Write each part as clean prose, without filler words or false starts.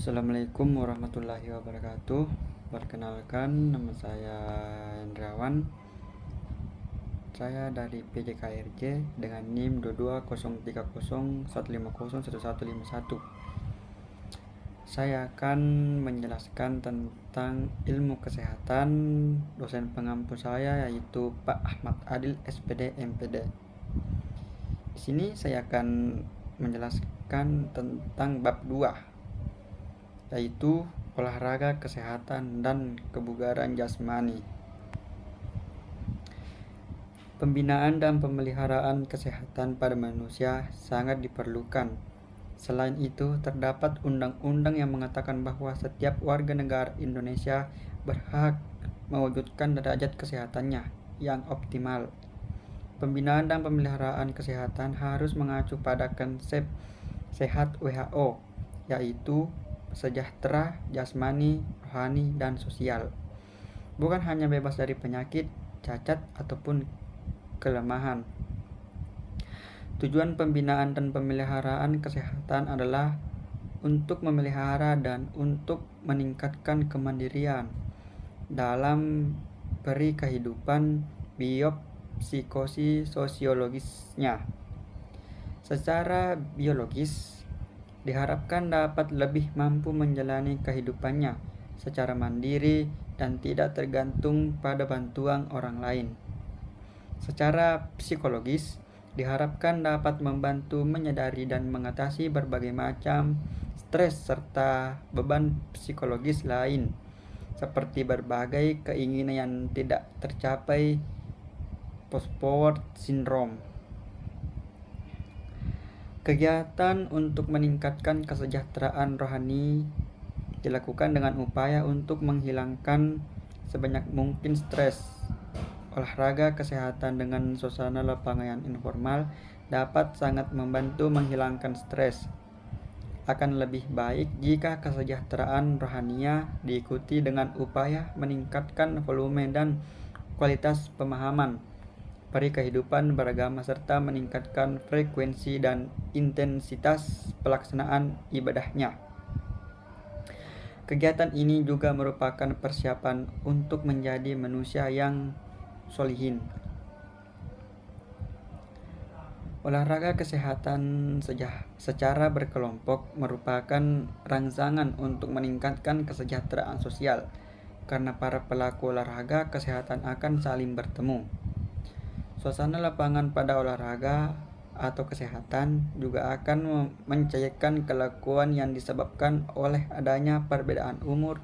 Assalamualaikum warahmatullahi wabarakatuh. Perkenalkan, nama saya Hendrawan. Saya dari PJKRJ dengan NIM 220301501151. Saya akan menjelaskan tentang ilmu kesehatan. Dosen pengampu saya yaitu Pak Ahmad Adil SPD MPD. Di sini saya akan menjelaskan tentang bab 2, yaitu olahraga, kesehatan, dan kebugaran jasmani. Pembinaan dan pemeliharaan kesehatan pada manusia sangat diperlukan. Selain itu, terdapat undang-undang yang mengatakan bahwa setiap warga negara Indonesia berhak mewujudkan derajat kesehatannya yang optimal. Pembinaan dan pemeliharaan kesehatan harus mengacu pada konsep sehat WHO, yaitu sejahtera jasmani, rohani, dan sosial. Bukan hanya bebas dari penyakit, cacat, ataupun kelemahan. Tujuan pembinaan dan pemeliharaan kesehatan adalah untuk memelihara dan untuk meningkatkan kemandirian dalam peri kehidupan biopsikososiologisnya. Secara biologis, diharapkan dapat lebih mampu menjalani kehidupannya secara mandiri dan tidak tergantung pada bantuan orang lain. Secara psikologis, diharapkan dapat membantu menyadari dan mengatasi berbagai macam stres serta beban psikologis lain, seperti berbagai keinginan yang tidak tercapai, post-power syndrome. Kegiatan untuk meningkatkan kesejahteraan rohani dilakukan dengan upaya untuk menghilangkan sebanyak mungkin stres. Olahraga kesehatan dengan suasana lapangan yang informal dapat sangat membantu menghilangkan stres. Akan lebih baik jika kesejahteraan rohaninya diikuti dengan upaya meningkatkan volume dan kualitas pemahaman peri kehidupan beragama serta meningkatkan frekuensi dan intensitas pelaksanaan ibadahnya. Kegiatan ini juga merupakan persiapan untuk menjadi manusia yang sholihin. Olahraga kesehatan secara berkelompok merupakan rangsangan untuk meningkatkan kesejahteraan sosial, karena para pelaku olahraga kesehatan akan saling bertemu. Suasana lapangan pada olahraga atau kesehatan juga akan mencairkan kelakuan yang disebabkan oleh adanya perbedaan umur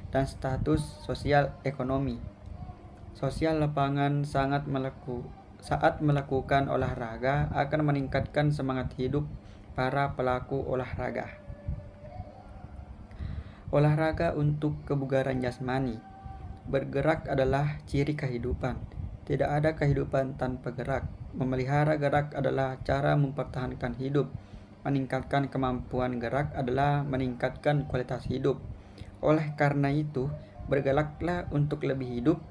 dan status sosial ekonomi. Sosial lapangan saat melakukan olahraga akan meningkatkan semangat hidup para pelaku olahraga. Olahraga untuk kebugaran jasmani. Bergerak adalah ciri kehidupan. Tidak ada kehidupan tanpa gerak. Memelihara gerak adalah cara mempertahankan hidup. Meningkatkan kemampuan gerak adalah meningkatkan kualitas hidup. Oleh karena itu, bergeraklah untuk lebih hidup.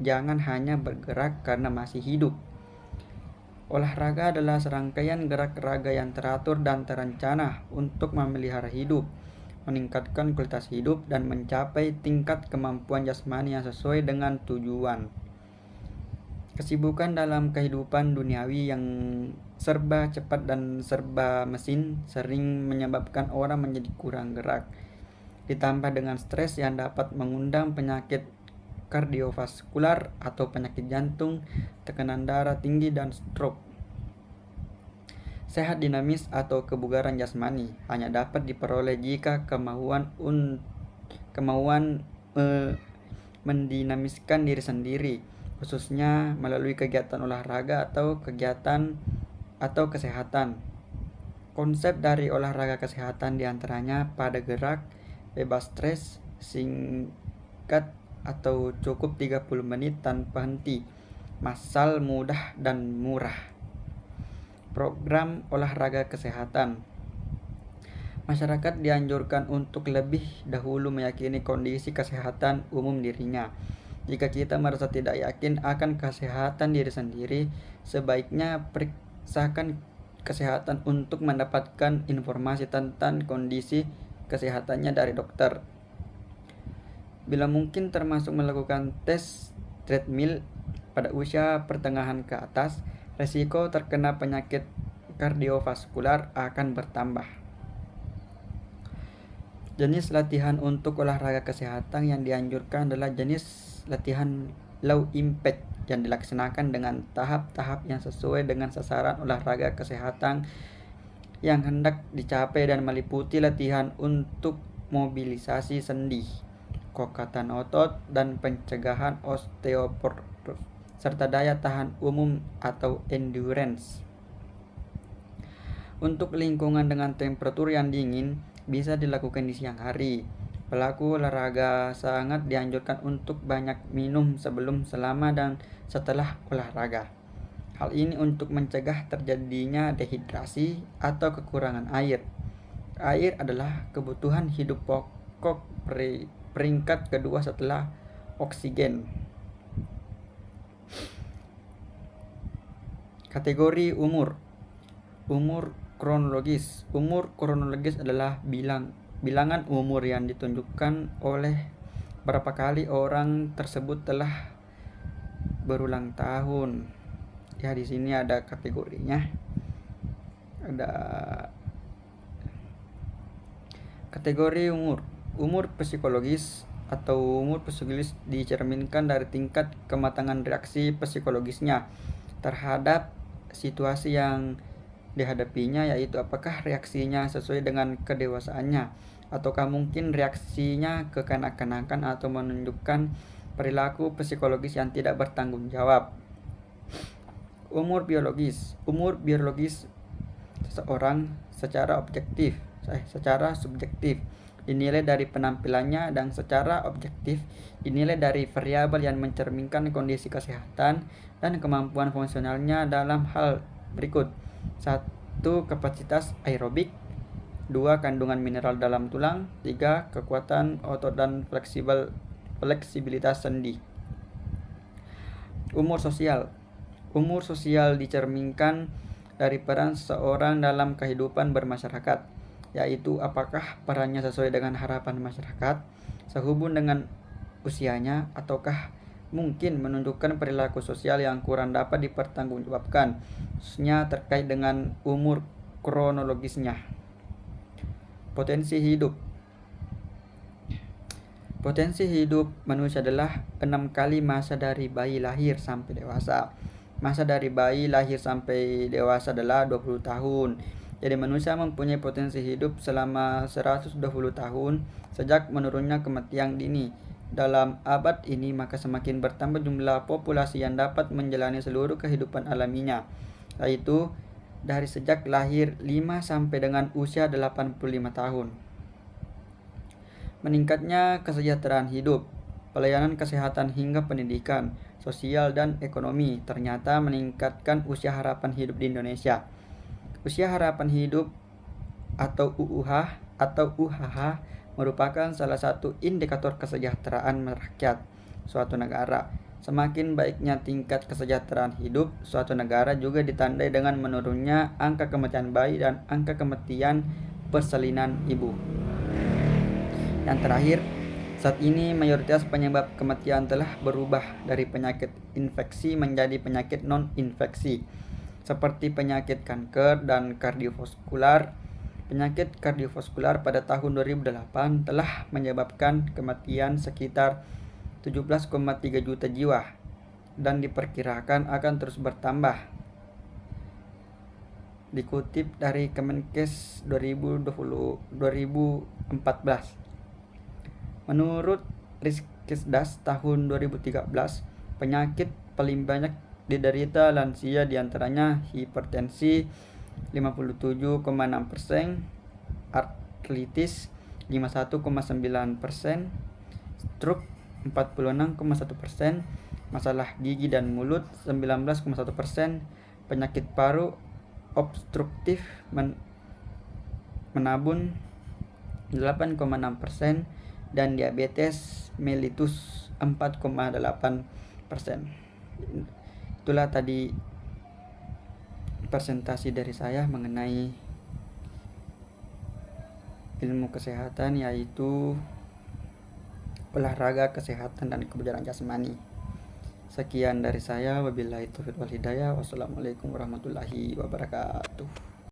Jangan hanya bergerak karena masih hidup. Olahraga adalah serangkaian gerak raga yang teratur dan terencana untuk memelihara hidup, meningkatkan kualitas hidup, dan mencapai tingkat kemampuan jasmani yang sesuai dengan tujuan. Kesibukan dalam kehidupan duniawi yang serba cepat dan serba mesin sering menyebabkan orang menjadi kurang gerak, ditambah dengan stres yang dapat mengundang penyakit kardiovaskular atau penyakit jantung, tekanan darah tinggi, dan stroke. Sehat dinamis atau kebugaran jasmani hanya dapat diperoleh jika kemauan mendinamiskan diri sendiri, khususnya melalui kegiatan olahraga atau kesehatan. Konsep dari olahraga kesehatan diantaranya pada gerak, bebas stres, singkat atau cukup 30 menit tanpa henti, massal mudah dan murah. Program olahraga kesehatan. Masyarakat dianjurkan untuk lebih dahulu meyakini kondisi kesehatan umum dirinya. Jika kita merasa tidak yakin akan kesehatan diri sendiri, sebaiknya periksakan kesehatan untuk mendapatkan informasi tentang kondisi kesehatannya dari dokter. Bila mungkin termasuk melakukan tes treadmill pada usia pertengahan ke atas, resiko terkena penyakit kardiovaskular akan bertambah. Jenis latihan untuk olahraga kesehatan yang dianjurkan adalah jenis latihan low impact yang dilaksanakan dengan tahap-tahap yang sesuai dengan sasaran olahraga kesehatan yang hendak dicapai dan meliputi latihan untuk mobilisasi sendi, kekuatan otot, dan pencegahan osteoporosis, serta daya tahan umum atau endurance. Untuk lingkungan dengan temperatur yang dingin, bisa dilakukan di siang hari. Pelaku olahraga sangat dianjurkan untuk banyak minum sebelum, selama, dan setelah olahraga. Hal ini untuk mencegah terjadinya dehidrasi atau kekurangan air. Air adalah kebutuhan hidup pokok peringkat kedua setelah oksigen. Kategori umur. Umur kronologis. Umur kronologis adalah bilangan umur yang ditunjukkan oleh berapa kali orang tersebut telah berulang tahun. Ya, di sini ada kategorinya. Ada kategori umur. Umur psikologis atau umur psikologis dicerminkan dari tingkat kematangan reaksi psikologisnya terhadap situasi yang dihadapinya, yaitu apakah reaksinya sesuai dengan kedewasaannya, ataukah mungkin reaksinya kekanak-kanakan atau menunjukkan perilaku psikologis yang tidak bertanggung jawab. Umur biologis. Umur biologis seseorang secara subjektif dinilai dari penampilannya, dan secara objektif dinilai dari variabel yang mencerminkan kondisi kesehatan dan kemampuan fungsionalnya dalam hal berikut: 1. Kapasitas aerobik. 2. Kandungan mineral dalam tulang. 3. Kekuatan otot dan fleksibilitas sendi. Umur sosial. Umur sosial dicerminkan dari peran seseorang dalam kehidupan bermasyarakat, yaitu apakah perannya sesuai dengan harapan masyarakat, sehubung dengan usianya, ataukah mungkin menunjukkan perilaku sosial yang kurang dapat dipertanggungjawabkan, khususnya terkait dengan umur kronologisnya. Potensi hidup. Potensi hidup manusia adalah 6 kali masa dari bayi lahir sampai dewasa. Masa dari bayi lahir sampai dewasa adalah 20 tahun. Jadi manusia mempunyai potensi hidup selama 120 tahun sejak menurunnya kematian dini. Dalam abad ini, maka semakin bertambah jumlah populasi yang dapat menjalani seluruh kehidupan alaminya, yaitu dari sejak lahir 5 sampai dengan usia 85 tahun. Meningkatnya kesejahteraan hidup, pelayanan kesehatan hingga pendidikan, sosial dan ekonomi ternyata meningkatkan usia harapan hidup di Indonesia. Usia harapan hidup atau UHH merupakan salah satu indikator kesejahteraan rakyat suatu negara. Semakin baiknya tingkat kesejahteraan hidup suatu negara juga ditandai dengan menurunnya angka kematian bayi dan angka kematian persalinan ibu. Yang terakhir, saat ini mayoritas penyebab kematian telah berubah dari penyakit infeksi menjadi penyakit non-infeksi, seperti penyakit kanker dan kardiovaskular. Penyakit kardiovaskular pada tahun 2008 telah menyebabkan kematian sekitar 17,3 juta jiwa dan diperkirakan akan terus bertambah. Dikutip dari Kemenkes 2014. Menurut Riskesdas tahun 2013, penyakit paling banyak diderita lansia diantaranya hipertensi 57,6%, artritis 51,9%, stroke 46,1%, masalah gigi dan mulut 19,1%, penyakit paru obstruktif menabun 8,6%, dan diabetes mellitus 4,8%. Itulah tadi presentasi dari saya mengenai ilmu kesehatan, yaitu olahraga, kesehatan, dan kebugaran jasmani. Sekian dari saya, wabillahi taufiq wal hidayah. Wassalamualaikum warahmatullahi wabarakatuh.